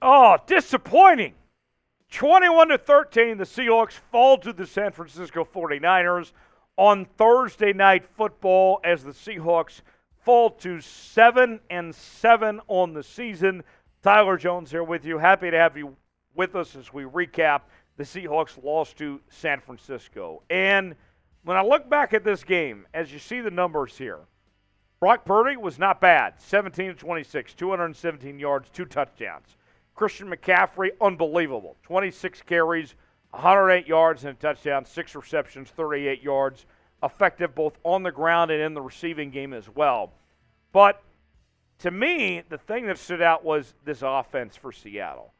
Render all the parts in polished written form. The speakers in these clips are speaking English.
Oh, disappointing. 21-13, the Seahawks fall to the San Francisco 49ers on Thursday Night Football as the Seahawks fall to 7-7 on the season. Tyler Jones here with you. Happy to have you with us as we recap the Seahawks loss to San Francisco. And when I look back at this game, as you see the numbers here, Brock Purdy was not bad. 17-26, 217 yards, 2 touchdowns. Christian McCaffrey, unbelievable. 26 carries, 108 yards and a touchdown, 6 receptions, 38 yards. Effective both on the ground and in the receiving game as well. But to me, the thing that stood out was this offense for Seattle.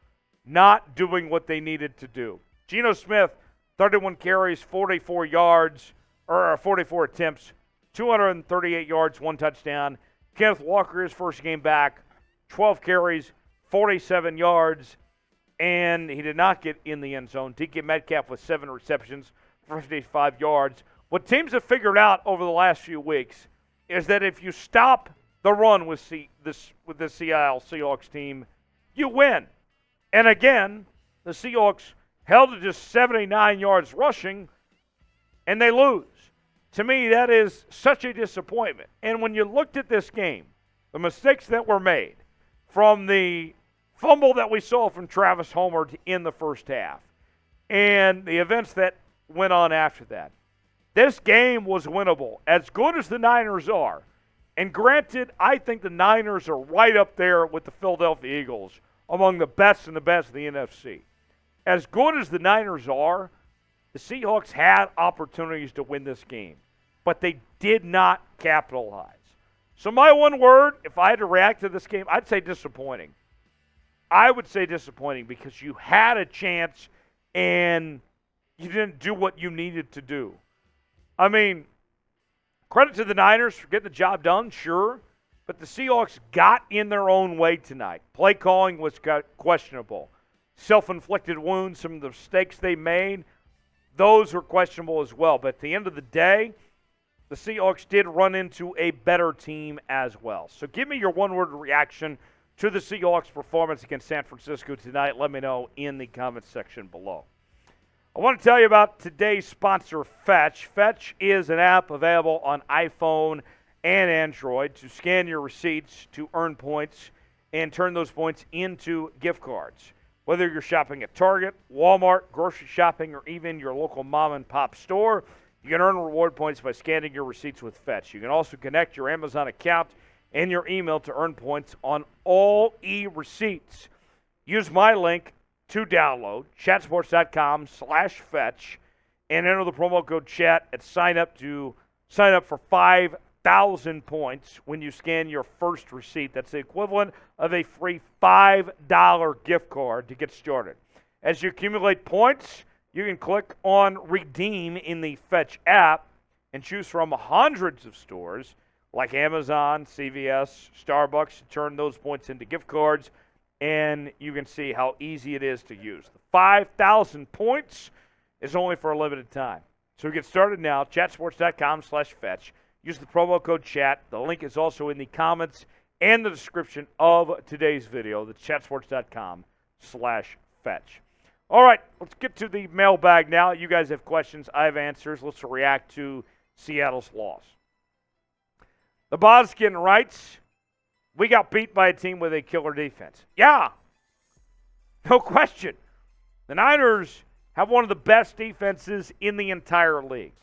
Not doing what they needed to do. Geno Smith, 31 carries, 44 yards, or 44 attempts, 238 yards, 1 touchdown. Kenneth Walker, his first game back, 12 carries, 47 yards, and he did not get in the end zone. DK Metcalf with 7 receptions for 55 yards. What teams have figured out over the last few weeks is that if you stop the run with the Seattle Seahawks team, you win. And again, the Seahawks held to just 79 yards rushing, and they lose. To me, that is such a disappointment. And when you looked at this game, the mistakes that were made, from the fumble that we saw from Travis Homer in the first half and the events that went on after that, this game was winnable, as good as the Niners are. And granted, I think the Niners are right up there with the Philadelphia Eagles, among the best and the best of the NFC. As good as the Niners are, the Seahawks had opportunities to win this game, but they did not capitalize. So my one word, if I had to react to this game, I'd say disappointing. I would say disappointing because you had a chance and you didn't do what you needed to do. I mean, credit to the Niners for getting the job done, sure, but the Seahawks got in their own way tonight. Play calling was questionable. Self-inflicted wounds, some of the mistakes they made, those were questionable as well. But at the end of the day, the Seahawks did run into a better team as well. So give me your one-word reaction to the Seahawks' performance against San Francisco tonight. Let me know in the comments section below. I want to tell you about today's sponsor, Fetch. Fetch is an app available on iPhone and Android to scan your receipts to earn points and turn those points into gift cards. Whether you're shopping at Target, Walmart, grocery shopping, or even your local mom-and-pop store, you can earn reward points by scanning your receipts with Fetch. You can also connect your Amazon account and your email to earn points on all e-receipts. Use my link to download, chatsports.com/Fetch, and enter the promo code CHAT at sign up for 5,000 points when you scan your first receipt. That's the equivalent of a free $5 gift card to get started. As you accumulate points, you can click on Redeem in the Fetch app and choose from hundreds of stores like Amazon, CVS, Starbucks to turn those points into gift cards, and you can see how easy it is to use. The 5,000 points is only for a limited time. So get started now, chatsports.com/Fetch. Use the promo code CHAT. The link is also in the comments and the description of today's video. That's chatsports.com/Fetch. All right, let's get to the mailbag now. You guys have questions. I have answers. Let's react to Seattle's loss. The Boskin writes, we got beat by a team with a killer defense. Yeah, no question. The Niners have one of the best defenses in the entire league.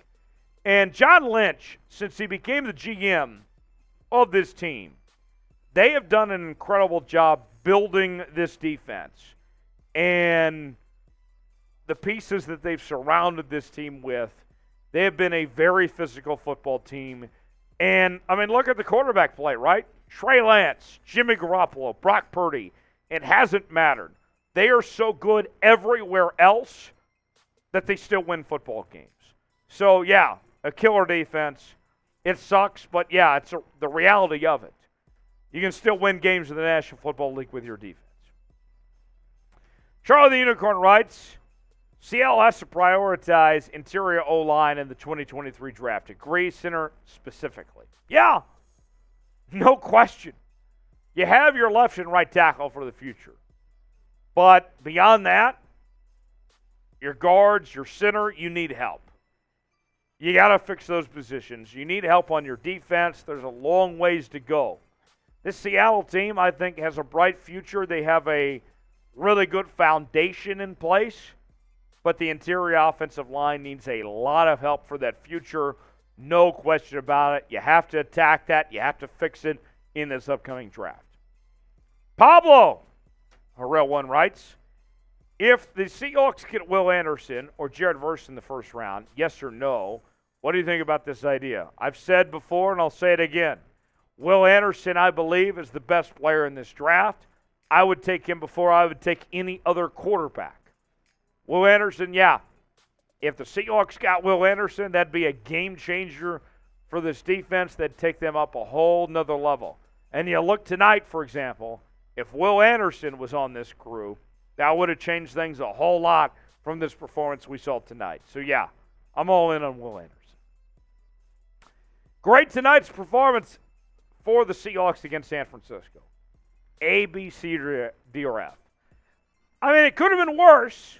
And John Lynch, since he became the GM of this team, they have done an incredible job building this defense. And the pieces that they've surrounded this team with, they have been a very physical football team. And, I mean, look at the quarterback play, right? Trey Lance, Jimmy Garoppolo, Brock Purdy. It hasn't mattered. They are so good everywhere else that they still win football games. So, yeah, a killer defense. It sucks, but, yeah, it's the reality of it. You can still win games in the National Football League with your defense. Charlie the Unicorn writes, Seattle has to prioritize interior O-line in the 2023 draft. Agree, center specifically. Yeah, no question. You have your left and right tackle for the future. But beyond that, your guards, your center, you need help. You got to fix those positions. You need help on your defense. There's a long ways to go. This Seattle team, I think, has a bright future. They have a really good foundation in place, but the interior offensive line needs a lot of help for that future. No question about it. You have to attack that. You have to fix it in this upcoming draft. Pablo, a real one, writes, if the Seahawks get Will Anderson or Jared Verse in the first round, yes or no, what do you think about this idea? I've said before, and I'll say it again. Will Anderson, I believe, is the best player in this draft. I would take him before I would take any other quarterback. Will Anderson, yeah. If the Seahawks got Will Anderson, that'd be a game changer for this defense. That'd take them up a whole nother level. And you look tonight, for example, if Will Anderson was on this crew, that would have changed things a whole lot from this performance we saw tonight. So, yeah, I'm all in on Will Anderson. Great tonight's performance for the Seahawks against San Francisco. A, B, C, D, or F. I mean, it could have been worse.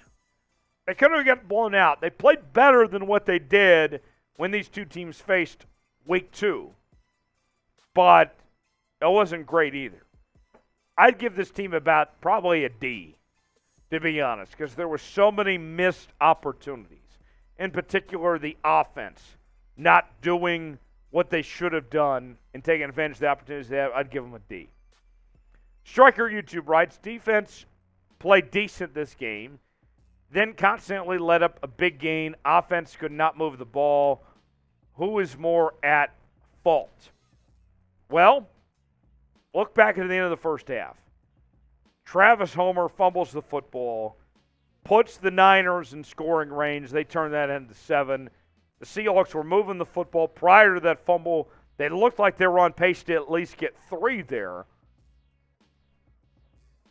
They could have gotten blown out. They played better than what they did when these two teams faced week 2. But it wasn't great either. I'd give this team about probably a D, to be honest, because there were so many missed opportunities. In particular, the offense not doing what they should have done and taking advantage of the opportunities they have. I'd give them a D. Striker YouTube writes, defense played decent this game, then constantly let up a big gain. Offense could not move the ball. Who is more at fault? Well, look back at the end of the first half. Travis Homer fumbles the football, puts the Niners in scoring range. They turn that into 7. The Seahawks were moving the football prior to that fumble. They looked like they were on pace to at least get 3 there.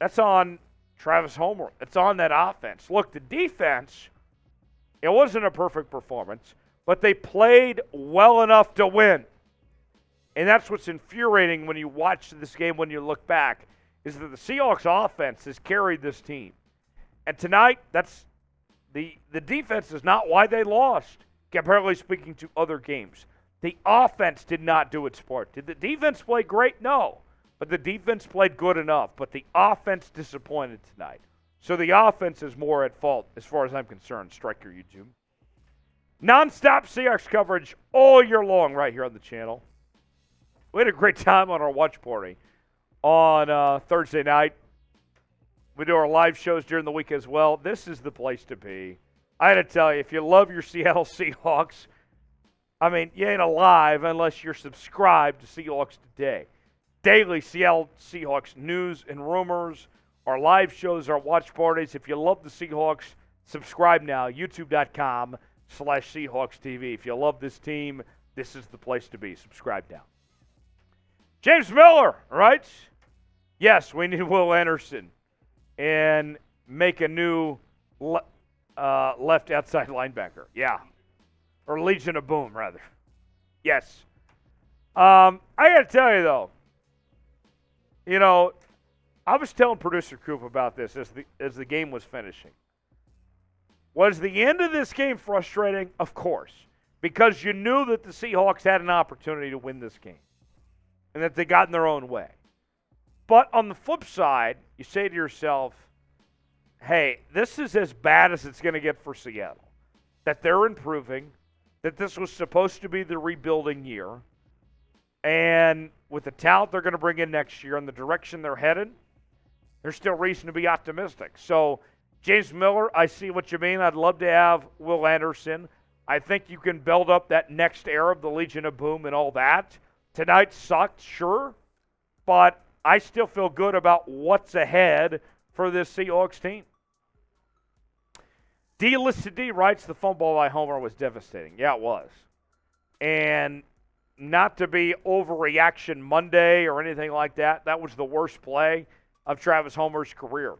That's on Travis Homer. It's on that offense. Look, the defense, it wasn't a perfect performance, but they played well enough to win. And that's what's infuriating when you watch this game, when you look back, is that the Seahawks offense has carried this team. And tonight, that's the defense is not why they lost, comparatively speaking to other games. The offense did not do its part. Did the defense play great? No. But the defense played good enough. But the offense disappointed tonight. So the offense is more at fault as far as I'm concerned, Striker YouTube. Non-stop Seahawks coverage all year long right here on the channel. We had a great time on our watch party on Thursday night. We do our live shows during the week as well. This is the place to be. I had to tell you, if you love your Seattle Seahawks, I mean, you ain't alive unless you're subscribed to Seahawks Today. Daily Seattle Seahawks news and rumors, our live shows, our watch parties. If you love the Seahawks, subscribe now, youtube.com/Seahawks TV. If you love this team, this is the place to be. Subscribe now. James Miller writes, yes, we need Will Anderson and make a new left outside linebacker. Yeah. Or Legion of Boom, rather. Yes. I got to tell you, though, you know, I was telling producer Coop about this as the game was finishing. Was the end of this game frustrating? Of course. Because you knew that the Seahawks had an opportunity to win this game. And that they got in their own way. But on the flip side, you say to yourself, hey, this is as bad as it's going to get for Seattle. That they're improving, that this was supposed to be the rebuilding year, and with the talent they're going to bring in next year and the direction they're headed, there's still reason to be optimistic. So, James Miller, I see what you mean. I'd love to have Will Anderson. I think you can build up that next era of the Legion of Boom and all that. Tonight sucked, sure, but I still feel good about what's ahead for this Seahawks team. D-Listed D writes, the fumble by Homer was devastating. Yeah, it was. And not to be overreaction Monday or anything like that, that was the worst play of Travis Homer's career.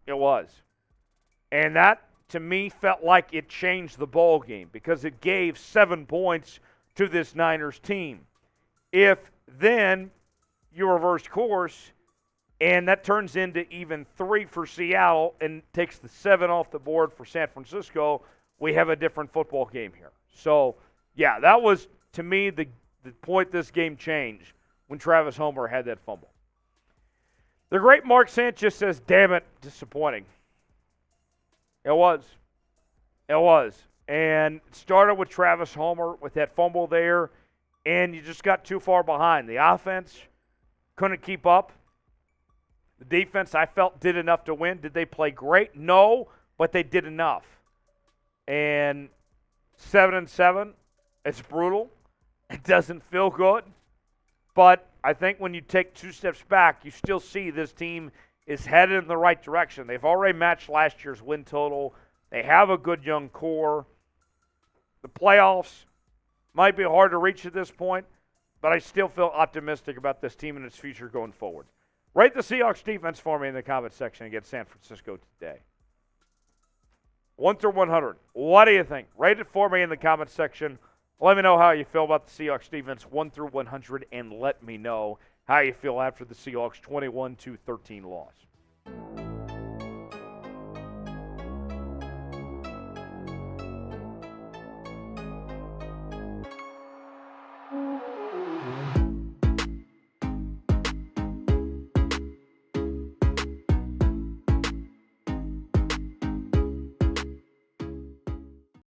It was. And that, to me, felt like it changed the ball game because it gave 7 points to this Niners team. If then you reverse course And that turns into even 3 for Seattle and takes the 7 off the board for San Francisco. We have a different football game here. So, yeah, that was, to me, the point this game changed when Travis Homer had that fumble. The great Mark Sanchez says, damn it, disappointing. It was. It was. And it started with Travis Homer with that fumble there, and you just got too far behind. The offense couldn't keep up. The defense, I felt, did enough to win. Did they play great? No, but they did enough. And 7-7, it's brutal. It doesn't feel good. But I think when you take 2 steps back, you still see this team is headed in the right direction. They've already matched last year's win total. They have a good young core. The playoffs might be hard to reach at this point, but I still feel optimistic about this team and its future going forward. Rate the Seahawks defense for me in the comment section against San Francisco today. 1 through 100. What do you think? Rate it for me in the comment section. Let me know how you feel about the Seahawks defense 1 through 100, and let me know how you feel after the Seahawks 21-13 loss.